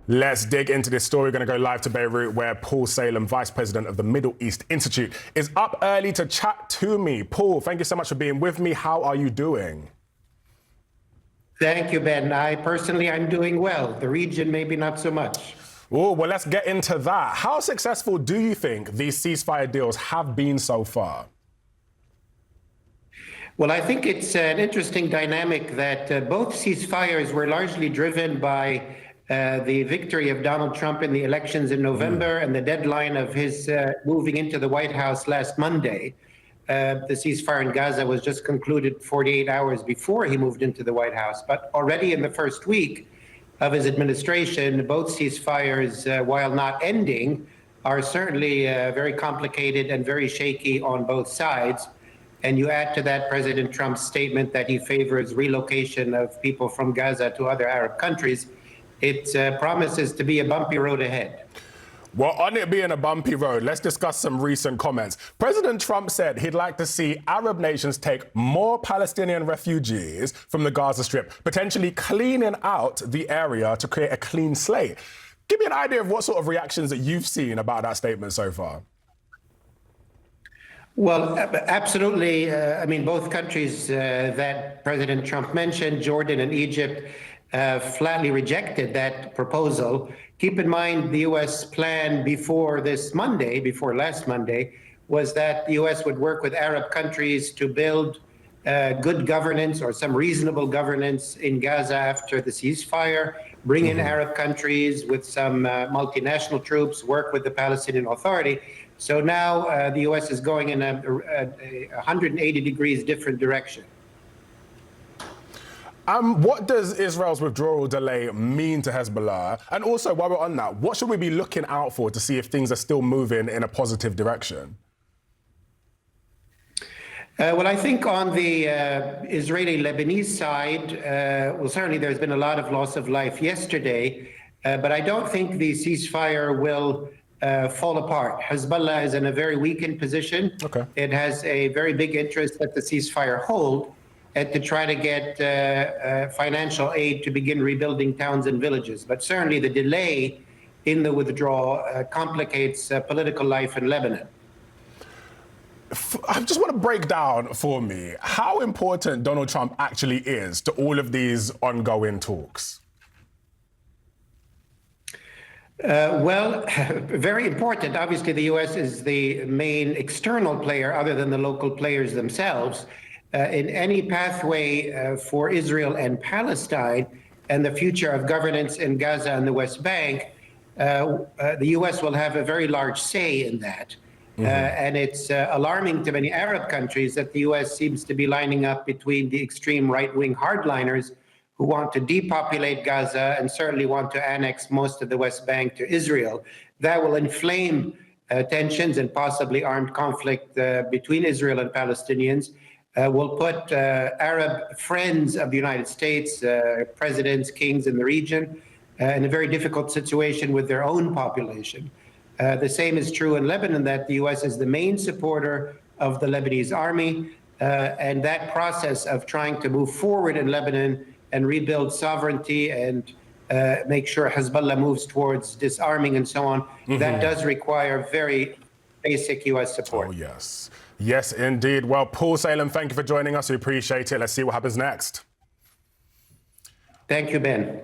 Let's dig into this story. We're going to go live to Beirut, where Paul Salem, Vice President of the Middle East Institute, is up early to chat to me. Paul, thank you so much for being with me. How are you doing? Thank you, Ben. I'm doing well. The region, maybe not so much. Oh, well, let's get into that. How successful do you think these ceasefire deals have been so far? Well, I think it's an interesting dynamic that both ceasefires were largely driven by the victory of Donald Trump in the elections in November and the deadline of his moving into the White House last Monday. The ceasefire in Gaza was just concluded 48 hours before he moved into the White House. But already in the first week of his administration, both ceasefires, while not ending, are certainly very complicated and very shaky on both sides. And you add to that President Trump's statement that he favors relocation of people from Gaza to other Arab countries. It promises to be a bumpy road ahead. Well, on it being a bumpy road, let's discuss some recent comments. President Trump said he'd like to see Arab nations take more Palestinian refugees from the Gaza Strip, potentially cleaning out the area to create a clean slate. Give me an idea of what sort of reactions that you've seen about that statement so far. Well, absolutely. Both countries that President Trump mentioned, Jordan and Egypt, flatly rejected that proposal. Keep in mind, the U.S. plan before last Monday, was that the U.S. would work with Arab countries to build good governance or some reasonable governance in Gaza after the ceasefire, bring in Arab countries with some multinational troops, work with the Palestinian Authority. So now the U.S. is going in a 180 degrees different direction. What does Israel's withdrawal delay mean to Hezbollah? And also, while we're on that, what should we be looking out for to see if things are still moving in a positive direction? Well, I think on the Israeli-Lebanese side, certainly there's been a lot of loss of life yesterday, but I don't think the ceasefire will fall apart. Hezbollah is in a very weakened position. Okay. It has a very big interest that the ceasefire hold and to try to get financial aid to begin rebuilding towns and villages. But certainly the delay in the withdrawal complicates political life in Lebanon. I just want to break down for me how important Donald Trump actually is to all of these ongoing talks. Well, very important. Obviously, the U.S. is the main external player other than the local players themselves. In any pathway for Israel and Palestine and the future of governance in Gaza and the West Bank, the U.S. will have a very large say in that. And it's alarming to many Arab countries that the U.S. seems to be lining up between the extreme right-wing hardliners who want to depopulate Gaza and certainly want to annex most of the West Bank to Israel. That will inflame tensions and possibly armed conflict between Israel and Palestinians. Will put Arab friends of the United States, presidents, kings in the region, in a very difficult situation with their own population. The same is true in Lebanon, that the U.S. is the main supporter of the Lebanese army, and that process of trying to move forward in Lebanon and rebuild sovereignty and make sure Hezbollah moves towards disarming and so on, that does require very basic U.S. support. Oh, yes. Yes, indeed. Well, Paul Salem, thank you for joining us. We appreciate it. Let's see what happens next. Thank you, Ben.